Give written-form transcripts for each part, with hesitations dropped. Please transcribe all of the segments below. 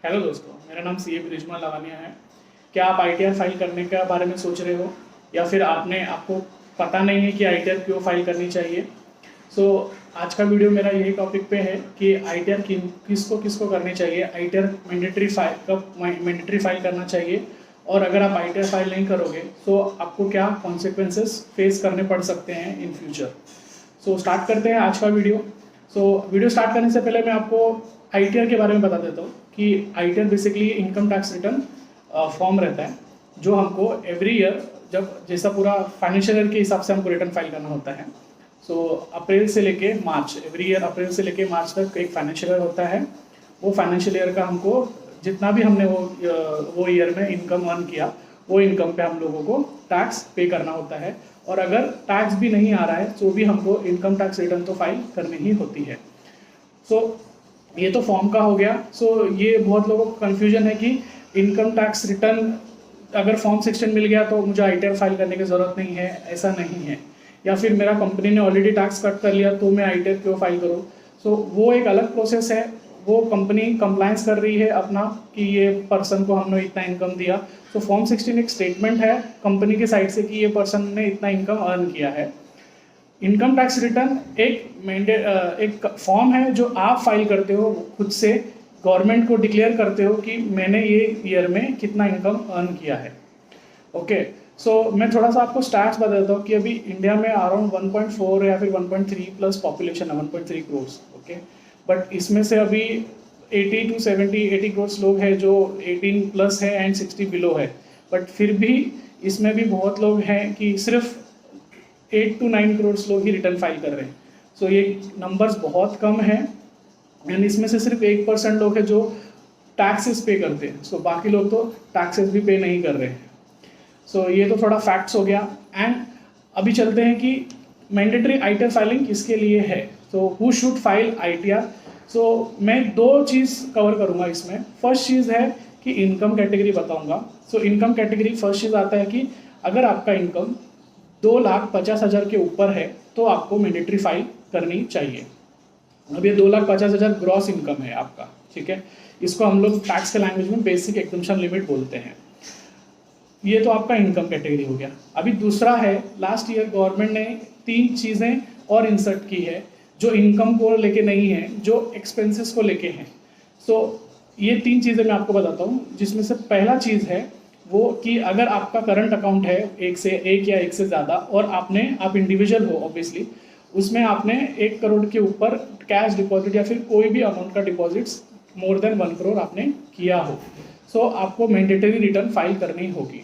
Hello दोस्तों, मेरा नाम सी ए ब्रिजमान लावानिया है। क्या आप आईटीआर फाइल करने के बारे में सोच रहे हो या फिर आपको पता नहीं है कि आईटीआर क्यों फाइल करनी चाहिए? आज का वीडियो मेरा यही टॉपिक पे है कि आईटीआर किसको किसको करनी चाहिए, आईटीआर मैंडेटरी फाइल कब मैंडेटरी फाइल करना चाहिए, और अगर आप आईटीआर फाइल नहीं करोगे तो आपको क्या कॉन्सिक्वेंसेस फेस करने पड़ सकते हैं इन फ्यूचर। स्टार्ट करते हैं आज का वीडियो। वीडियो स्टार्ट करने से पहले मैं आपको आईटीआर के बारे में बता देता हूँ कि ITR basically income tax return form रहता है जो हमको एवरी ईयर, जब जैसा पूरा फाइनेंशियल ईयर के हिसाब से हमको रिटर्न फाइल करना होता है। अप्रैल से लेके मार्च, एवरी ईयर अप्रैल से लेके मार्च तक एक फाइनेंशियल ईयर होता है। वो फाइनेंशियल ईयर का हमको जितना भी हमने वो ईयर में इनकम अर्न किया, वो इनकम पे हम लोगों को टैक्स पे करना होता है। और अगर टैक्स भी नहीं आ रहा है तो भी हमको इनकम टैक्स रिटर्न तो फाइल करनी ही होती है। ये तो फॉर्म का हो गया। ये बहुत लोगों को कन्फ्यूजन है कि इनकम टैक्स रिटर्न अगर फॉर्म 16 मिल गया तो मुझे आईटीआर फाइल करने की ज़रूरत नहीं है, ऐसा नहीं है। या फिर मेरा कंपनी ने ऑलरेडी टैक्स कट कर लिया तो मैं आईटीआर क्यों फाइल करूँ? वो एक अलग प्रोसेस है। वो कंपनी कंप्लायंस कर रही है अपना कि ये पर्सन को हमने इतना इनकम दिया। फॉर्म 16 एक स्टेटमेंट है कंपनी के साइड से कि ये पर्सन ने इतना इनकम अर्न किया है। इनकम टैक्स रिटर्न एक फॉर्म है जो आप फाइल करते हो खुद से, गवर्नमेंट को डिक्लेयर करते हो कि मैंने ये ईयर में कितना इनकम अर्न किया है। ओके, मैं थोड़ा सा आपको स्टैट्स बता देता हूँ कि अभी इंडिया में अराउंड 1.4 या फिर 1.3 प्लस पॉपुलेशन है, 1.3 करोड़। ओके, बट इसमें से अभी 80 करोड़ लोग हैं जो 18 प्लस है एंड 60 बिलो है। बट फिर भी इसमें भी बहुत लोग हैं कि सिर्फ 8 to 9 करोड़ लोग ही रिटर्न फाइल कर रहे हैं। ये नंबर्स बहुत कम हैं एंड इसमें से सिर्फ 1% लोग हैं जो टैक्सेस पे करते हैं। बाकी लोग तो टैक्सेस भी पे नहीं कर रहे हैं। ये तो थोड़ा फैक्ट्स हो गया। एंड अभी चलते हैं कि मैंडेटरी आईटीआर फाइलिंग किसके लिए है। Who should file ITR? मैं दो चीज़ कवर करूँगा इसमें। फर्स्ट चीज़ है कि इनकम कैटेगरी बताऊँगा। इनकम कैटेगरी फर्स्ट चीज़ आता है कि अगर आपका इनकम 2,50,000 के ऊपर है तो आपको मैंडेटरी फाइल करनी चाहिए। अब ये 2,50,000 ग्रॉस इनकम है आपका, ठीक है। इसको हम लोग टैक्स के लैंग्वेज में बेसिक एग्जम्पशन लिमिट बोलते हैं। ये तो आपका इनकम कैटेगरी हो गया। अभी दूसरा है, लास्ट ईयर गवर्नमेंट ने 3 चीज़ें और इंसर्ट की है जो इनकम को लेके नहीं है, जो एक्सपेंसेस को लेके हैं। ये 3 चीज़ें मैं आपको बताता हूँ, जिसमें से पहला चीज़ है वो कि अगर आपका करंट अकाउंट है एक या एक से ज़्यादा और आप इंडिविजुअल हो ऑब्वियसली, उसमें आपने 1 करोड़ के ऊपर कैश डिपॉजिट या फिर कोई भी अमाउंट का डिपॉजिट्स मोर देन 1 करोड़ आपने किया हो, आपको मैंडेटरी रिटर्न फाइल करनी होगी।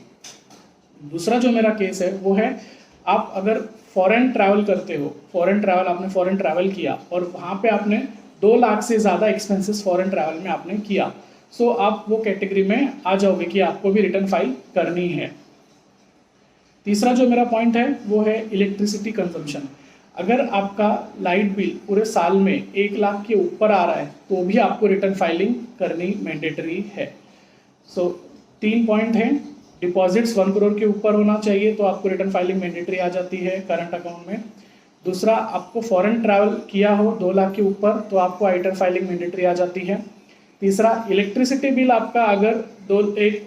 दूसरा जो मेरा केस है वो है, आप अगर फॉरेन ट्रैवल करते हो, आपने फॉरेन ट्रैवल किया और वहाँ पे आपने 2 लाख से ज़्यादा एक्सपेंसेस फॉरेन ट्रैवल में आपने किया, आप वो कैटेगरी में आ जाओगे कि आपको भी रिटर्न फाइल करनी है। तीसरा जो मेरा पॉइंट है वो है इलेक्ट्रिसिटी कंजम्पशन। अगर आपका लाइट बिल पूरे साल में 1 लाख के ऊपर आ रहा है तो भी आपको रिटर्न फाइलिंग करनी मैंडेटरी है। 3 पॉइंट हैं। डिपॉजिट्स 1 करोड़ के ऊपर होना चाहिए तो आपको रिटर्न फाइलिंग मैंडेटरी आ जाती है करंट अकाउंट में। दूसरा, आपको फॉरेन ट्रैवल किया हो 2 लाख के ऊपर तो आपको आईटीआर फाइलिंग मैंडेटरी आ जाती है। तीसरा, इलेक्ट्रिसिटी बिल आपका अगर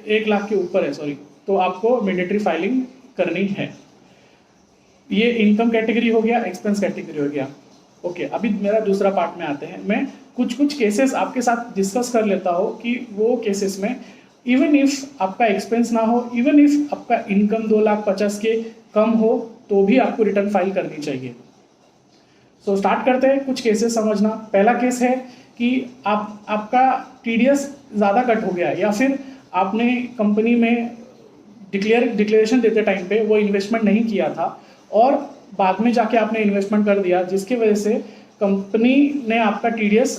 1 लाख के ऊपर है तो आपको मैंडेटरी फाइलिंग करनी है। ये इनकम कैटेगरी हो गया, एक्सपेंस कैटेगरी हो गया। ओके, अभी मेरा दूसरा पार्ट में आते हैं। मैं कुछ केसेस आपके साथ डिस्कस कर लेता हूँ कि वो केसेस में इवन इफ आपका एक्सपेंस ना हो, इवन इफ आपका इनकम 2,50,000 के कम हो तो भी आपको रिटर्न फाइल करनी चाहिए। स्टार्ट करते हैं कुछ केसेस समझना। पहला केस है कि आपका टीडीएस ज़्यादा कट हो गया या फिर आपने कंपनी में डिक्लेरेशन देते टाइम पे वो इन्वेस्टमेंट नहीं किया था और बाद में जाके आपने इन्वेस्टमेंट कर दिया, जिसकी वजह से कंपनी ने आपका टीडीएस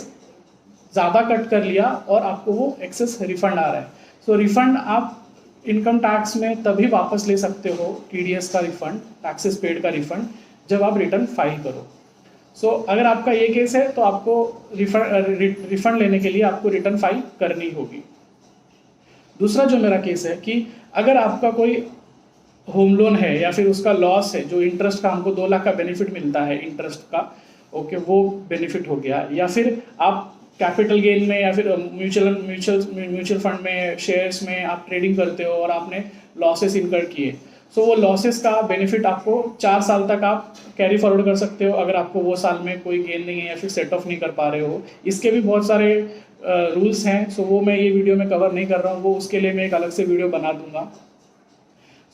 ज़्यादा कट कर लिया और आपको वो एक्सेस रिफंड आ रहा है। रिफंड आप इनकम टैक्स में तभी वापस ले सकते हो, टीडीएस का रिफंड, टैक्सेस पेड का रिफंड, जब आप रिटर्न फाइल करो। अगर आपका ये केस है तो आपको रिफंड लेने के लिए आपको रिटर्न फाइल करनी होगी। दूसरा जो मेरा केस है कि अगर आपका कोई होम लोन है या फिर उसका लॉस है, जो इंटरेस्ट का हमको 2 लाख का बेनिफिट मिलता है इंटरेस्ट का, ओके, वो बेनिफिट हो गया। या फिर आप कैपिटल गेन में या फिर म्यूचुअल फंड में, शेयर्स में आप ट्रेडिंग करते हो और आपने लॉसेस इनकर किए, सो वो लॉसेस का बेनिफिट आपको 4 साल तक आप कैरी फॉरवर्ड कर सकते हो, अगर आपको वो साल में कोई गेन नहीं है या फिर सेट ऑफ नहीं कर पा रहे हो। इसके भी बहुत सारे रूल्स हैं, सो वो मैं ये वीडियो में कवर नहीं कर रहा हूँ, वो उसके लिए मैं एक अलग से वीडियो बना दूंगा।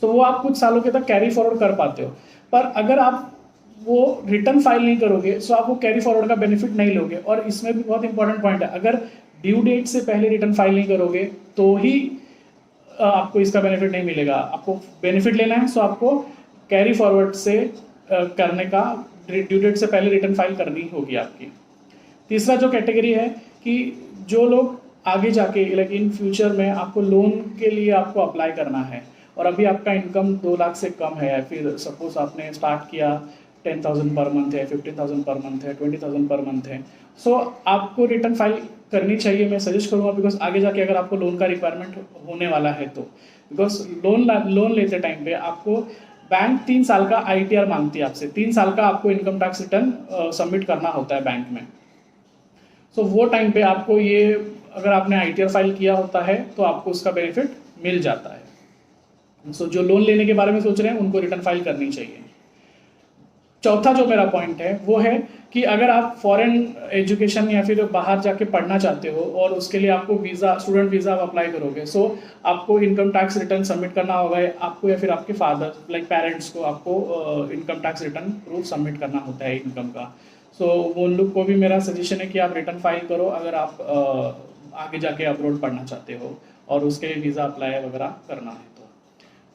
तो वो आप कुछ सालों के तक कैरी फॉरवर्ड कर पाते हो, पर अगर आप वो रिटर्न फाइल नहीं करोगे सो आप वो कैरी फॉरवर्ड का बेनिफिट नहीं लोगे। और इसमें भी बहुत इंपॉर्टेंट पॉइंट है, अगर ड्यू डेट से पहले रिटर्न फाइल नहीं करोगे तो ही आपको इसका बेनिफिट नहीं मिलेगा। आपको बेनिफिट लेना है सो आपको कैरी फॉरवर्ड से करने का, ड्यू डेट से पहले रिटर्न फाइल करनी होगी आपकी। तीसरा जो कैटेगरी है कि जो लोग आगे जाके लाइक इन फ्यूचर में आपको लोन के लिए आपको अप्लाई करना है और अभी आपका इनकम 2 लाख से कम है, फिर सपोज आपने स्टार्ट किया 10,000 पर मंथ है, 15,000 पर मंथ है, 20,000 पर मंथ है, सो आपको रिटर्न फाइल करनी चाहिए, मैं सजेस्ट करूँगा। बिकॉज आगे जाके अगर आपको लोन का रिक्वायरमेंट होने वाला है तो, बिकॉज लोन लेते टाइम पे आपको बैंक 3 साल का ITR मांगती है आपसे, 3 साल का आपको इनकम टैक्स रिटर्न सबमिट करना होता है बैंक में। सो वो टाइम पे आपको ये, अगर आपने ITR फाइल किया होता है तो आपको उसका बेनिफिट मिल जाता है। सो जो लोन लेने के बारे में सोच रहे हैं उनको रिटर्न फाइल करनी चाहिए। चौथा जो मेरा पॉइंट है वो है कि अगर आप फॉरेन एजुकेशन या फिर बाहर जाके पढ़ना चाहते हो और उसके लिए आपको वीज़ा, स्टूडेंट वीज़ा आप अप्लाई करोगे, सो आपको इनकम टैक्स रिटर्न सबमिट करना होगा आपको, या फिर आपके फादर लाइक पेरेंट्स को आपको income tax return proof submit करना होता है इनकम का। सो वो उन लोग को भी मेरा सजेशन है कि आप रिटर्न फाइल करो अगर आप आगे जाके अब्रॉड पढ़ना चाहते हो और उसके लिए वीज़ा अप्लाई वगैरह करना है तो।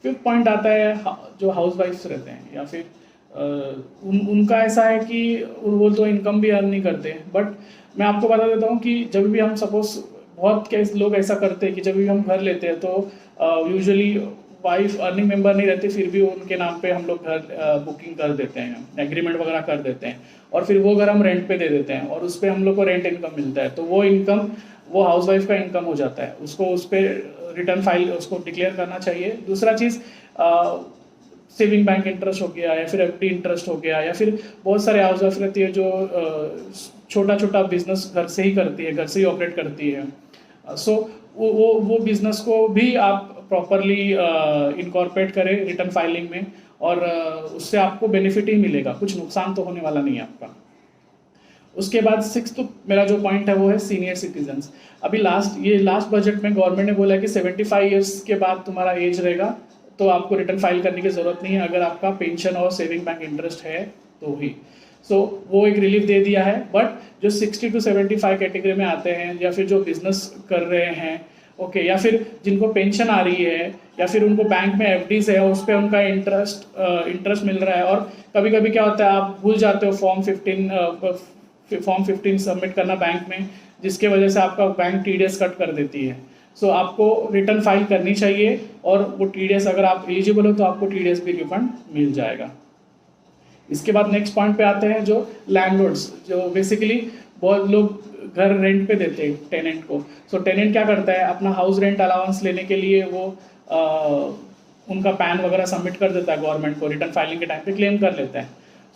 फिफ्थ पॉइंट आता है जो हाउस वाइफ्स रहते हैं या फिर उनका ऐसा है कि वो तो इनकम भी अर्न नहीं करते, बट मैं आपको बता देता हूँ कि जब भी हम सपोज बहुत लोग ऐसा करते हैं कि जब भी हम घर लेते हैं तो यूजुअली वाइफ अर्निंग मेंबर नहीं रहती, फिर भी उनके नाम पे हम लोग घर बुकिंग कर देते हैं, एग्रीमेंट वगैरह कर देते हैं और फिर वो घर हम रेंट पे दे देते हैं और उस पर हम लोग को रेंट इनकम मिलता है। तो वो इनकम वो हाउस वाइफ का इनकम हो जाता है, उसको उस पर रिटर्न फाइल उसको डिक्लेयर करना चाहिए। दूसरा चीज़ सेविंग बैंक इंटरेस्ट हो गया या फिर FD इंटरेस्ट हो गया, या फिर बहुत सारे हाउस वाइफ रहती है जो छोटा छोटा बिजनेस घर से ही करती है, घर से ही ऑपरेट करती है। सो वो बिजनेस को भी आप प्रॉपरली इनकॉर्पोरेट करें रिटर्न फाइलिंग में और उससे आपको बेनिफिट ही मिलेगा, कुछ नुकसान तो होने वाला नहीं है आपका। उसके बाद 6th मेरा जो पॉइंट है वो है सीनियर सिटीजन्स। अभी लास्ट बजट में गवर्नमेंट ने बोला कि 75 ईयर्स के बाद तुम्हारा एज रहेगा तो आपको रिटर्न फाइल करने की ज़रूरत नहीं है अगर आपका पेंशन और सेविंग बैंक इंटरेस्ट है तो ही। सो वो एक रिलीफ दे दिया है। बट जो 60 to 75 कैटेगरी में आते हैं या फिर जो बिजनेस कर रहे हैं ओके, या फिर जिनको पेंशन आ रही है या फिर उनको बैंक में FDs है उस पर उनका इंटरेस्ट मिल रहा है, और कभी कभी क्या होता है आप भूल जाते हो फॉर्म 15 सबमिट करना बैंक में, जिसके वजह से आपका बैंक TDS कट कर देती है। सो आपको रिटर्न फाइल करनी चाहिए और वो TDS अगर आप एलिजिबल हो तो आपको TDS भी रिफंड मिल जाएगा। इसके बाद नेक्स्ट पॉइंट पे आते हैं जो लैंडलॉर्ड्स, जो बेसिकली बहुत लोग घर रेंट पे देते हैं टेनेंट को। सो टेनेंट क्या करता है अपना हाउस रेंट अलाउंस लेने के लिए वो उनका पैन वगैरह सबमिट कर देता है गवर्नमेंट को, रिटर्न फाइलिंग के टाइम पे क्लेम कर लेता है।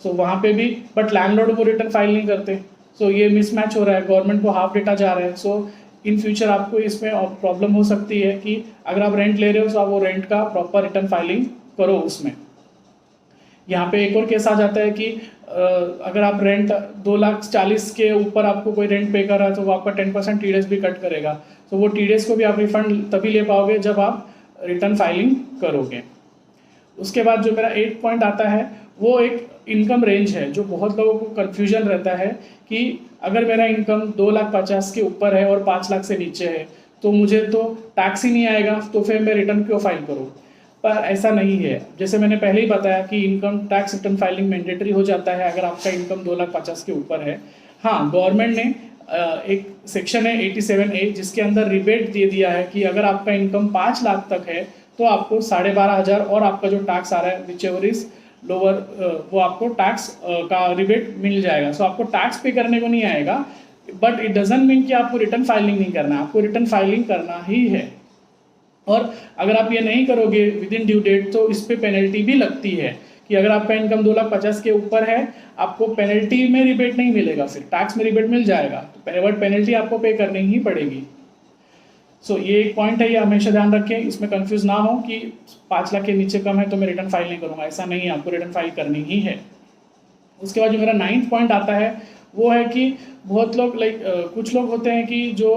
सो वहाँ पे भी बट लैंडलॉर्ड वो रिटर्न फाइल नहीं करते। सो ये मिसमैच हो रहा है, गवर्नमेंट को हाफ डेटा जा रहा है। सो इन फ्यूचर आपको इसमें प्रॉब्लम हो सकती है कि अगर आप रेंट ले रहे हो तो आप वो रेंट का प्रॉपर रिटर्न फाइलिंग करो उसमें। यहाँ पे एक और केस आ जाता है कि अगर आप रेंट 2,40,000 के ऊपर आपको कोई रेंट पे कर रहा है तो वो आपका 10% TDS भी कट करेगा। तो वो TDS को भी आप रिफंड तभी ले पाओगे जब आप रिटर्न फाइलिंग करोगे। उसके बाद जो मेरा 8th पॉइंट आता है वो एक इनकम रेंज है, जो बहुत लोगों को कन्फ्यूजन रहता है कि अगर मेरा इनकम 2,50,000 के ऊपर है और 5 लाख से नीचे है तो मुझे तो टैक्स ही नहीं आएगा, तो फिर मैं रिटर्न क्यों फाइल करूँ। पर ऐसा नहीं है। जैसे मैंने पहले ही बताया कि income tax return filing mandatory हो जाता है अगर आपका इनकम 2,50,000 के ऊपर है। हाँ, गवर्नमेंट ने एक सेक्शन है 87A जिसके अंदर रिबेट दे दिया है कि अगर आपका इनकम 5 लाख तक है तो आपको 12,500 और आपका जो टैक्स आ रहा है विच एवर इज लोअर वो आपको टैक्स का रिबेट मिल जाएगा। सो आपको टैक्स पे करने को नहीं आएगा, बट इट डजंट मीन कि आपको रिटर्न फाइलिंग नहीं करना है, आपको रिटर्न फाइलिंग करना ही है। और अगर आप ये नहीं करोगे विद इन ड्यू डेट तो इस पर पेनल्टी भी लगती है कि अगर आपका इनकम 2,50,000 के ऊपर है, आपको पेनल्टी में रिबेट नहीं मिलेगा, फिर टैक्स में रिबेट मिल जाएगा, बट पेनल्टी आपको पे करनी ही पड़ेगी। सो ये एक पॉइंट है, ये हमेशा ध्यान रखें, इसमें कंफ्यूज ना हो कि 5 लाख के नीचे कम है तो मैं रिटर्न फाइल नहीं करूँगा, ऐसा नहीं है, आपको रिटर्न फाइल करनी ही है। उसके बाद जो मेरा 9th पॉइंट आता है वो है कि बहुत लोग कुछ लोग होते हैं कि जो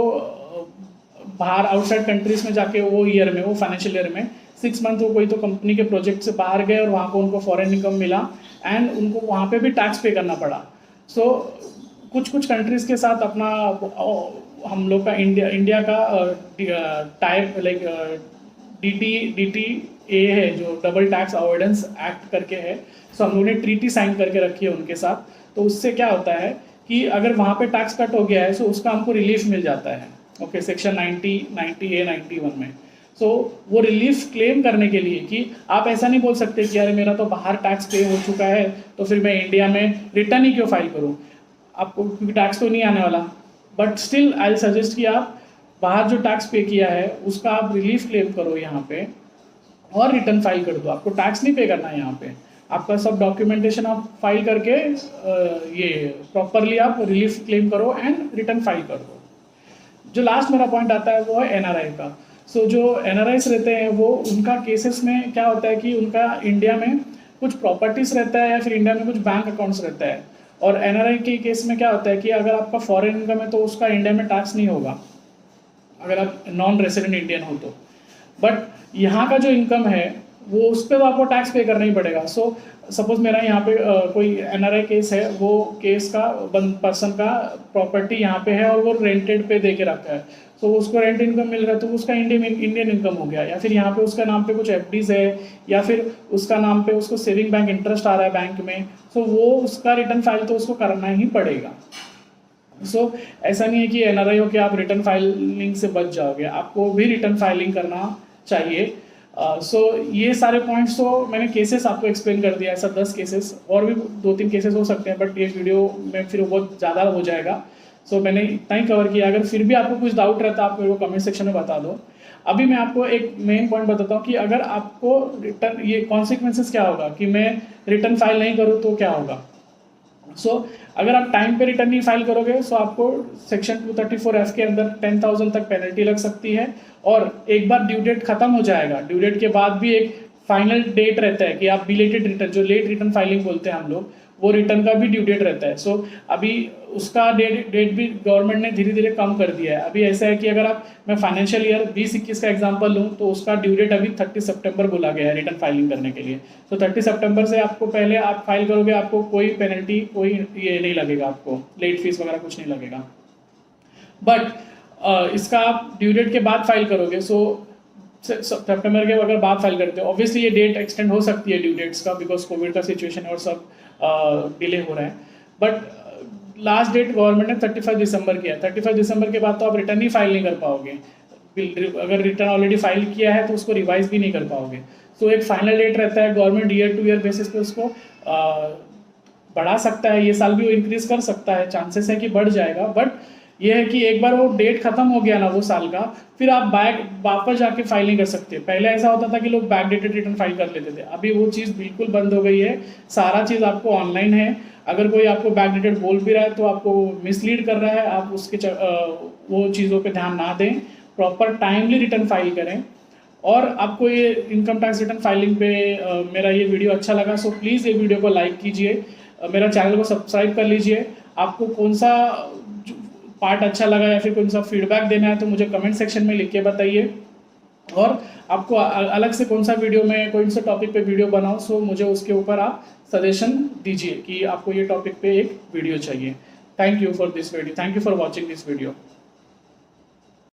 बाहर आउटसाइड कंट्रीज में जाके वो फाइनेंशियल ईयर में 6 मंथ वो कोई तो कंपनी के प्रोजेक्ट से बाहर गए और वहाँ को उनको फॉरेन इनकम मिला एंड उनको वहाँ पे भी टैक्स पे करना पड़ा। सो कुछ कंट्रीज के साथ अपना हम लोग का इंडिया का टाइप DTA है जो डबल टैक्स अवॉइडेंस एक्ट करके है। सो हम लोगों ने ट्रीटी साइन करके रखी है उनके साथ। तो उससे क्या होता है कि अगर वहाँ पे टैक्स कट हो गया है तो उसका हमको रिलीफ मिल जाता है, ओके, सेक्शन 90A 91 में। सो वो रिलीफ क्लेम करने के लिए कि आप ऐसा नहीं बोल सकते कि अरे मेरा तो बाहर टैक्स पे हो चुका है तो फिर मैं इंडिया में रिटर्न ही क्यों फाइल करूँ, आपको क्योंकि टैक्स तो नहीं आने वाला। बट स्टिल आई सजेस्ट कि आप बाहर जो टैक्स पे किया है उसका आप रिलीफ क्लेम करो यहाँ पे और रिटर्न फाइल कर दो। आपको टैक्स नहीं पे करना है यहाँ पे, आपका सब डॉक्यूमेंटेशन आप फाइल करके ये प्रॉपरली आप रिलीफ क्लेम करो एंड रिटर्न फाइल कर दो। जो लास्ट मेरा पॉइंट आता है वो है NRI का। सो जो NRIs रहते हैं वो उनका केसेस में क्या होता है कि उनका इंडिया में कुछ प्रॉपर्टीज रहता है या फिर इंडिया में कुछ बैंक अकाउंट्स रहता है। और NRI के केस में क्या होता है कि अगर आपका फॉरेन इनकम है तो उसका इंडिया में टैक्स नहीं होगा अगर आप नॉन रेसिडेंट इंडियन हो तो। बट यहाँ का जो इनकम है वो उस पर तो आपको टैक्स पे करना ही पड़ेगा। सो सपोज मेरा यहाँ पे कोई NRI केस है, वो केस का पर्सन का प्रॉपर्टी यहाँ पे है और वो रेंटेड पे दे के रखा है, तो उसको रेंट इनकम मिल रहा है तो उसका इंडियन इनकम हो गया। या फिर यहाँ पे उसका नाम पे कुछ FDs है या फिर उसका नाम पे उसको सेविंग बैंक इंटरेस्ट आ रहा है बैंक में, तो वो उसका रिटर्न फाइल तो उसको करना ही पड़ेगा। सो ऐसा नहीं है कि NRI हो कि आप रिटर्न फाइलिंग से बच जाओगे, आपको भी रिटर्न फाइलिंग करना चाहिए। सो ये सारे पॉइंट्स तो मैंने केसेस आपको एक्सप्लेन कर दिया, ऐसा 10 केसेस और भी 2-3 केसेस हो सकते हैं, बट ये वीडियो में फिर बहुत ज़्यादा हो जाएगा। सो मैंने इतना ही कवर किया। अगर फिर भी आपको कुछ डाउट रहता है आप मेरे को कमेंट सेक्शन में बता दो। अभी मैं आपको एक मेन पॉइंट बताता हूँ कि अगर आपको रिटर्न ये कॉन्सिक्वेंसेस क्या होगा कि मैं रिटर्न फाइल नहीं करूँ तो क्या होगा। सो अगर आप टाइम पे रिटर्न नहीं फाइल करोगे तो आपको सेक्शन 234F के अंदर 10,000 तक पेनल्टी लग सकती है। और एक बार ड्यू डेट खत्म हो जाएगा, ड्यू डेट के बाद भी एक फाइनल डेट रहता है कि आप बिलेटेड रिटर्न, जो लेट रिटर्न फाइलिंग बोलते हैं हम लोग, वो रिटर्न का भी ड्यू डेट रहता है। सो अभी उसका डेट भी गवर्नमेंट ने धीरे धीरे कम कर दिया है। अभी ऐसा है कि अगर मैं फाइनेंशियल ईयर 20-21 का एग्जांपल लूँ तो उसका ड्यू डेट अभी 30 सितंबर बोला गया है रिटर्न फाइलिंग करने के लिए। तो 30 सितंबर से आपको पहले आप फाइल करोगे, आपको कोई पेनल्टी, कोई ये नहीं लगेगा, आपको लेट फीस वगैरह कुछ नहीं लगेगा। बट इसका आप ड्यू डेट के बाद फाइल करोगे, सो सितंबर के अगर बाद फाइल करते हो, ऑब्वियसली ये डेट एक्सटेंड हो सकती है ड्यू डेट्स का, बिकॉज कोविड का सिचुएशन और सब डिले हो रहा है। बट लास्ट डेट गवर्नमेंट ने 31 दिसंबर किया है। 31 दिसंबर के बाद तो आप रिटर्न ही फाइल नहीं कर पाओगे। अगर रिटर्न ऑलरेडी फाइल किया है तो उसको रिवाइज भी नहीं कर पाओगे। तो एक फाइनल डेट रहता है, government year two year basis पे उसको बढ़ा सकता है, ये साल भी वो इंक्रीज कर सकता है, चांसेस है कि बढ़ जाएगा। बट ये है कि एक बार वो डेट खत्म हो गया ना वो साल का, फिर आप वापस जाके फाइल नहीं कर सकते। पहले ऐसा होता था कि लोग बैक डेटेड रिटर्न फाइल कर लेते थे, अभी वो चीज़ बिल्कुल बंद हो गई है। सारा चीज़ आपको ऑनलाइन है। अगर कोई आपको बैक डेटेड बोल भी रहा है तो आपको मिसलीड कर रहा है, आप उसके वो चीज़ों पे ध्यान ना दें, प्रॉपर टाइमली रिटर्न फाइल करें। और आपको ये इनकम टैक्स रिटर्न फाइलिंग पे मेरा ये वीडियो अच्छा लगा, सो प्लीज़ ये वीडियो को लाइक कीजिए, मेरा चैनल को सब्सक्राइब कर लीजिए। आपको कौन सा पार्ट अच्छा लगा या फिर कौन सा फीडबैक देना है तो मुझे कमेंट सेक्शन में लिख के बताइए। और आपको अलग से कौन सा वीडियो में कौन सा टॉपिक पे वीडियो बनाऊँ, सो मुझे उसके ऊपर आप सजेशन दीजिए कि आपको ये टॉपिक पे एक वीडियो चाहिए। Thank you for this video, thank you for watching this video.